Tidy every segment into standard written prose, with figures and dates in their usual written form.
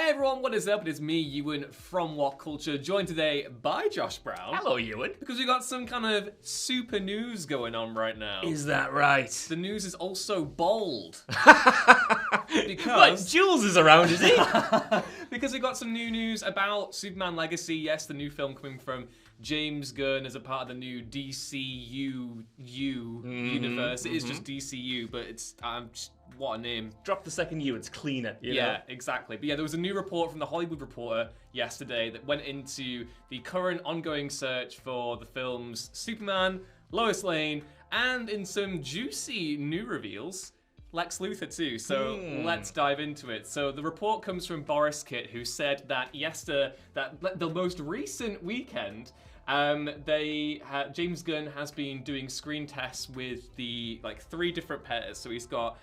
Hey everyone, what is up? It is me, Ewan from What Culture, joined today by Josh Brown. Hello, Ewan. Because we got some kind of super news going on right now. Is that right? The news is also bold. Because... What, Jules is around, is he? Because we got some new news about Superman Legacy. Yes, the new film coming from James Gunn as a part of the new DCU universe. It is just DCU, but it's... what a name. Drop the second U, it's cleaner. You know? Exactly. But yeah, there was a new report from The Hollywood Reporter yesterday that went into the current ongoing search for the films Superman, Lois Lane, and in some juicy new reveals, Lex Luthor too. So let's dive into it. So the report comes from Boris Kitt, who said that the most recent weekend, James Gunn has been doing screen tests with the 3 different pairs. So he's got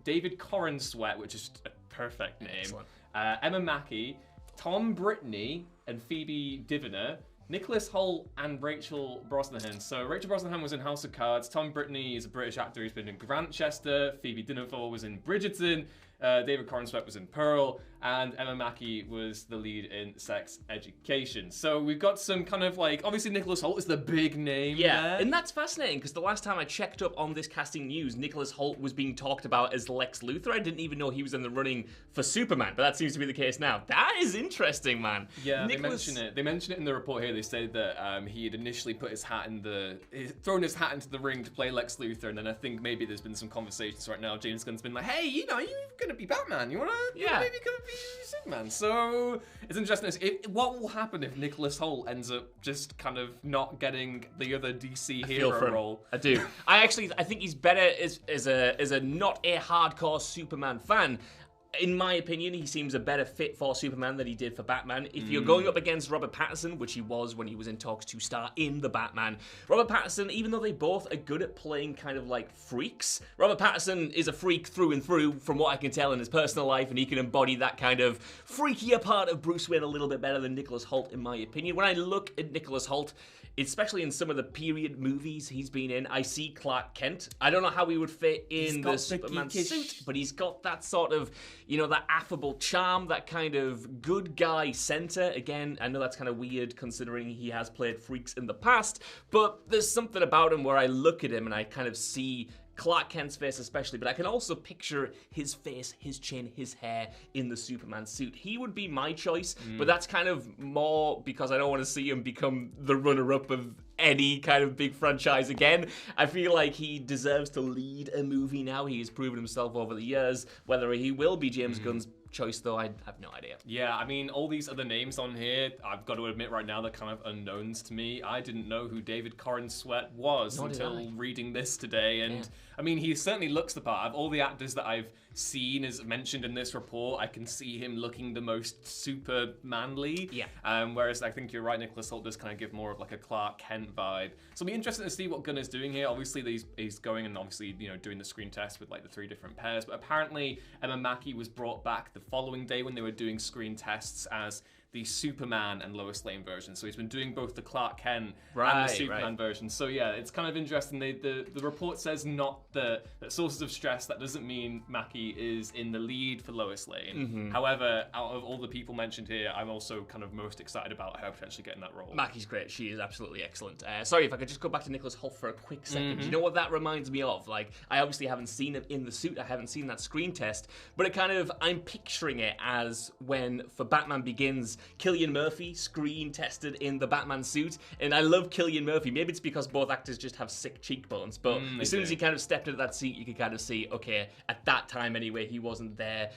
David Corenswet, which is a perfect name. Emma Mackey, Tom Brittney, and Phoebe Diviner, Nicholas Hoult, and Rachel Brosnahan. So Rachel Brosnahan was in House of Cards. Tom Brittney is a British actor who's been in Grantchester. Phoebe Diviner was in Bridgerton. David Corenswet was in Pearl, and Emma Mackey was the lead in Sex Education. So we've got some kind of obviously Nicholas Hoult is the big name there. And that's fascinating because the last time I checked up on this casting news, Nicholas Hoult was being talked about as Lex Luthor. I didn't even know he was in the running for Superman, but that seems to be the case now. That is interesting, man. Yeah, They mention it in the report here. They said that he had initially put thrown his hat into the ring to play Lex Luthor, and then I think maybe there's been some conversations right now. James Gunn's been like, hey, you're gonna be Batman. You wanna maybe gonna be Superman. So it's interesting. What will happen if Nicholas Hoult ends up just kind of not getting the other DC hero role? I do. I think he's better as a not a hardcore Superman fan. In my opinion, he seems a better fit for Superman than he did for Batman. If you're going up against Robert Pattinson, which he was when he was in talks to star in the Batman, Robert Pattinson, even though they both are good at playing kind of like freaks, Robert Pattinson is a freak through and through, from what I can tell in his personal life, and he can embody that kind of freakier part of Bruce Wayne a little bit better than Nicholas Hoult, in my opinion. When I look at Nicholas Hoult, especially in some of the period movies he's been in, I see Clark Kent. I don't know how he would fit in the Superman suit, but he's got that sort of, that affable charm, that kind of good guy center. Again, I know that's kind of weird considering he has played freaks in the past, but there's something about him where I look at him and I kind of see Clark Kent's face especially, but I can also picture his face, his chin, his hair in the Superman suit. He would be my choice, but that's kind of more because I don't want to see him become the runner-up of any kind of big franchise again. I feel like he deserves to lead a movie now. He has proven himself over the years. Whether he will be James Gunn's choice, though, I have no idea. Yeah, I mean, all these other names on here, I've got to admit right now, they're kind of unknowns to me. I didn't know who David Corenswet was until reading this today, and I mean, he certainly looks the part. Of all the actors that I've seen as mentioned in this report, I can see him looking the most super manly. Whereas I think you're right, Nicholas Hoult does kind of give more of like a Clark Kent vibe. So it'll be interesting to see what Gunn is doing here. Obviously, he's going and obviously doing the screen test with like the 3 different pairs. But apparently, Emma Mackey was brought back the following day when they were doing screen tests as the Superman and Lois Lane version. So he's been doing both the Clark Kent and the Superman version. So yeah, it's kind of interesting. The report says not that sources of stress, that doesn't mean Mackey is in the lead for Lois Lane. However, out of all the people mentioned here, I'm also kind of most excited about her potentially getting that role. Mackey's great. She is absolutely excellent. Sorry, if I could just go back to Nicholas Hoult for a quick second. You know what that reminds me of? Like, I obviously haven't seen him in the suit. I haven't seen that screen test, but I'm picturing it as when, for Batman Begins, Cillian Murphy screen tested in the Batman suit, and I love Cillian Murphy. Maybe it's because both actors just have sick cheekbones, but as soon as he kind of stepped into that seat, you could kind of see, okay, at that time anyway, he wasn't there.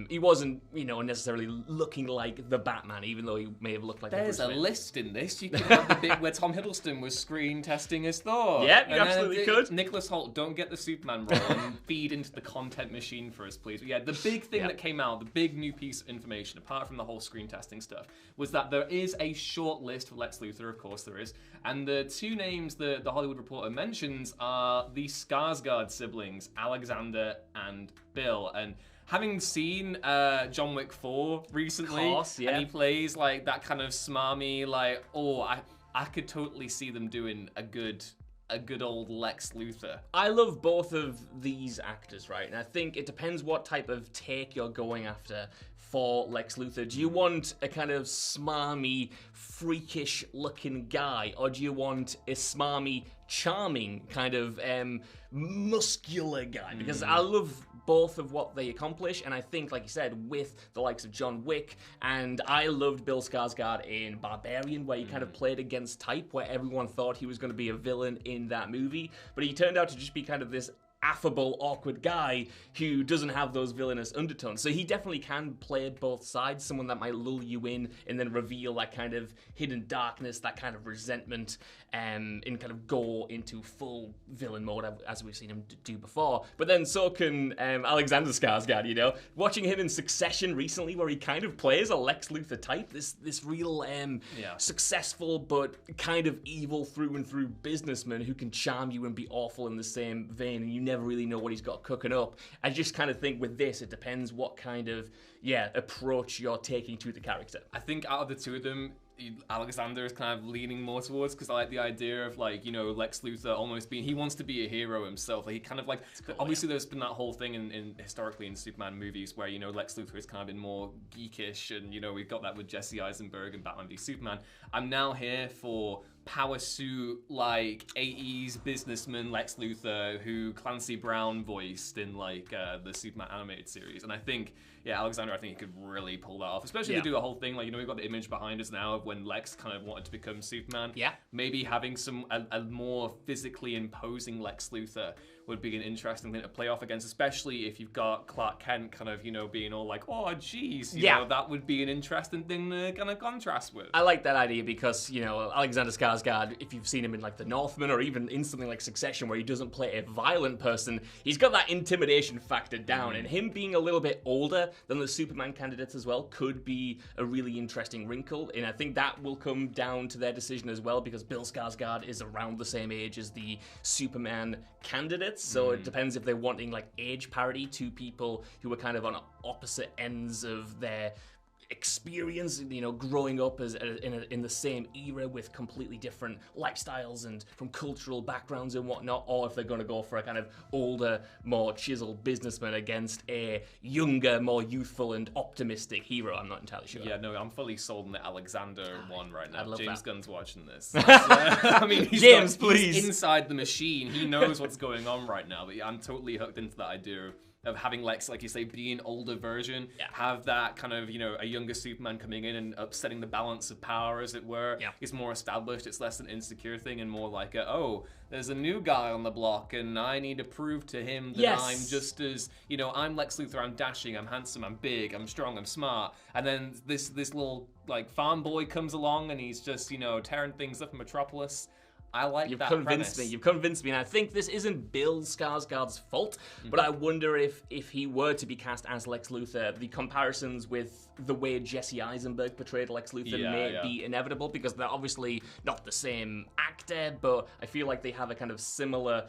He wasn't, necessarily looking like the Batman, even though he may have looked like There's a list in this. You could have the bit where Tom Hiddleston was screen testing as Thor. Yeah, you absolutely could. Nicholas Hoult, don't get the Superman role and feed into the content machine for us, please. But yeah, the big thing that came out, the big new piece of information, apart from the whole screen testing stuff, was that there is a short list for Lex Luthor, of course there is, and the 2 names that the Hollywood Reporter mentions are the Skarsgard siblings, Alexander and Bill. And having seen John Wick 4 recently, and he plays like that kind of smarmy, I could totally see them doing a good a good old Lex Luthor. I love both of these actors, right? And I think it depends what type of take you're going after for Lex Luthor. Do you want a kind of smarmy, freakish looking guy, or do you want a smarmy, charming kind of muscular guy? Because I love both of what they accomplish, and I think, like you said, with the likes of John Wick, and I loved Bill Skarsgård in Barbarian, where he kind of played against type, where everyone thought he was going to be a villain in that movie, but he turned out to just be kind of this affable, awkward guy who doesn't have those villainous undertones. So he definitely can play both sides, someone that might lull you in and then reveal that kind of hidden darkness, that kind of resentment, and kind of go into full villain mode, as we've seen him do before. But then so can Alexander Skarsgård, you know? Watching him in Succession recently, where he kind of plays a Lex Luthor type, this real successful but kind of evil through and through businessman who can charm you and be awful in the same vein, and you never really know what he's got cooking up. I just kind of think with this, it depends what kind of approach you're taking to the character. I think out of the two of them, Alexander is kind of leaning more towards, because I like the idea of, like, you know, Lex Luthor almost being, he wants to be a hero himself. Like, he kind of like, cool, obviously there's been that whole thing in historically in Superman movies where, you know, Lex Luthor has kind of been more geekish, and, you know, we've got that with Jesse Eisenberg and Batman v Superman. I'm now here for power suit, like 80s businessman Lex Luthor, who Clancy Brown voiced in like the Superman animated series. And I think, Alexander, I think he could really pull that off, especially if they do a whole thing like, you know, we've got the image behind us now of when Lex kind of wanted to become Superman. Maybe having a more physically imposing Lex Luthor would be an interesting thing to play off against, especially if you've got Clark Kent kind of, you know, being all like, oh, geez, you know, that would be an interesting thing to kind of contrast with. I like that idea because, you know, Alexander Skarsgård, if you've seen him in like The Northman or even in something like Succession where he doesn't play a violent person, he's got that intimidation factor down, and him being a little bit older than the Superman candidates as well could be a really interesting wrinkle, and I think that will come down to their decision as well, because Bill Skarsgård is around the same age as the Superman candidates, so it depends if they're wanting like age parity to people who are kind of on opposite ends of their experience, you know, growing up as in the same era with completely different lifestyles and from cultural backgrounds and whatnot, or if they're going to go for a kind of older, more chiseled businessman against a younger, more youthful and optimistic hero. I'm not entirely sure. Yeah, no, I'm fully sold on the Alexander one right now. James Gunn's watching this. I mean, James, please. He's inside the machine. He knows what's going on right now. But I'm totally hooked into that idea of having Lex, like you say, be an older version, have that kind of, you know, a younger Superman coming in and upsetting the balance of power, as it were. It's more established. It's less an insecure thing and more like, there's a new guy on the block and I need to prove to him that I'm just as, you know, I'm Lex Luthor, I'm dashing, I'm handsome, I'm big, I'm strong, I'm smart. And then this little, like, farm boy comes along and he's just, you know, tearing things up in Metropolis. I like You've that convinced premise. me. You've convinced me, and I think this isn't Bill Skarsgård's fault, but I wonder if he were to be cast as Lex Luthor, the comparisons with the way Jesse Eisenberg portrayed Lex Luthor may be inevitable, because they're obviously not the same actor, but I feel like they have a kind of similar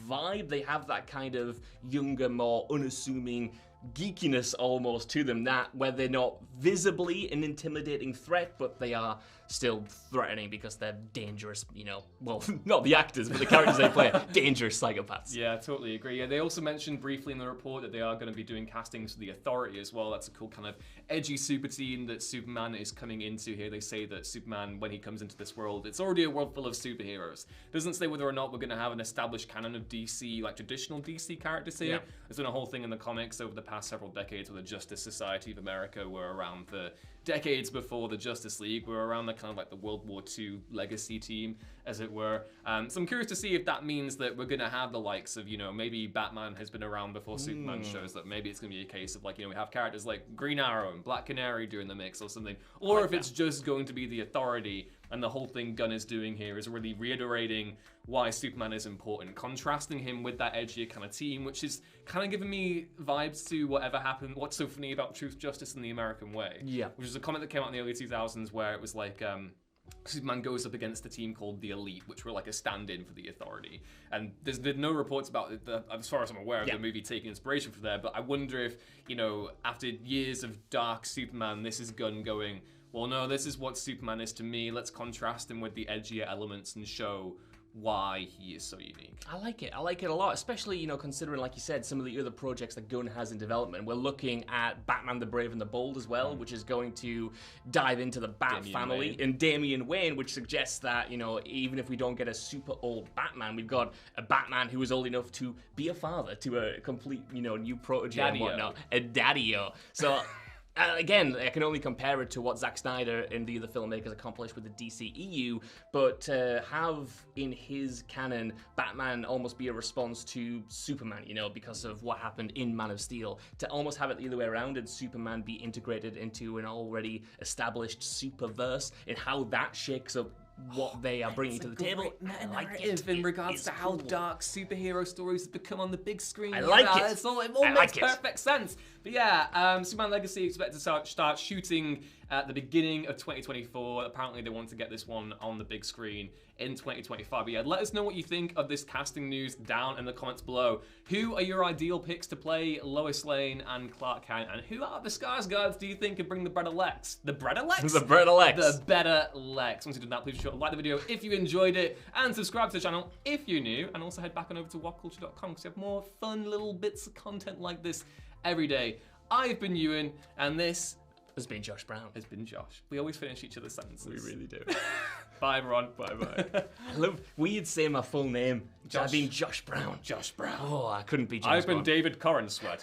vibe. They have that kind of younger, more unassuming geekiness almost to them, that where they're not visibly an intimidating threat, but they are still threatening because they're dangerous, you know, well, not the actors, but the characters they play, dangerous psychopaths. Yeah, totally agree. Yeah, they also mentioned briefly in the report that they are going to be doing castings for the Authority as well. That's a cool kind of edgy super team that Superman is coming into here. They say that Superman, when he comes into this world, it's already a world full of superheroes. It doesn't say whether or not we're going to have an established canon of DC, like traditional DC characters here. There's been a whole thing in the comics over the past several decades where the Justice Society of America were around the decades before the Justice League, were around the kind of like the World War II legacy team, as it were. So I'm curious to see if that means that we're going to have the likes of, you know, maybe Batman has been around before Superman shows up. Maybe it's going to be a case of, like, you know, we have characters like Green Arrow and Black Canary doing the mix or something. Or if it's just going to be the Authority, and the whole thing Gunn is doing here is really reiterating why Superman is important, contrasting him with that edgier kind of team, which is kind of giving me vibes to whatever happened, What's So Funny About Truth, Justice, and the American Way. Which is a comic that came out in the early 2000s where it was like, Superman goes up against a team called the Elite, which were like a stand-in for the Authority. And there's no reports about it, as far as I'm aware, of the movie taking inspiration from there, but I wonder if, you know, after years of dark Superman, this is Gunn going, well, no, this is what Superman is to me. Let's contrast him with the edgier elements and show why he is so unique. I like it. I like it a lot, especially, you know, considering, like you said, some of the other projects that Gunn has in development. We're looking at Batman the Brave and the Bold as well, which is going to dive into the Bat family. And Damian Wayne, which suggests that, you know, even if we don't get a super old Batman, we've got a Batman who is old enough to be a father to a complete, you know, new protege and whatnot. A daddy-o. So... again, I can only compare it to what Zack Snyder and the other filmmakers accomplished with the DCEU, but to have in his canon Batman almost be a response to Superman, you know, because of what happened in Man of Steel, to almost have it the other way around and Superman be integrated into an already established superverse, and how that shakes up what they are bringing to the table. I like it in regards to how dark superhero stories have become on the big screen. I like it. It all makes perfect sense. But yeah, Superman Legacy expected to start shooting at the beginning of 2024. Apparently, they want to get this one on the big screen in 2025. But yeah, let us know what you think of this casting news down in the comments below. Who are your ideal picks to play Lois Lane and Clark Kent? And who out of the Skarsgards do you think could bring the better Lex? The better Lex? The better Lex. The better Lex. Once you've done that, please be sure to like the video if you enjoyed it, and subscribe to the channel if you're new, and also head back on over to whatculture.com because we have more fun little bits of content like this every day. I've been Ewan, and this has been Josh Brown. Has been Josh. We always finish each other's sentences. We really do. Bye, everyone. Bye-bye. I love weird saying my full name. Josh. I've been Josh Brown. Josh Brown. Oh, I couldn't be James I've been Bond. David Corenswet.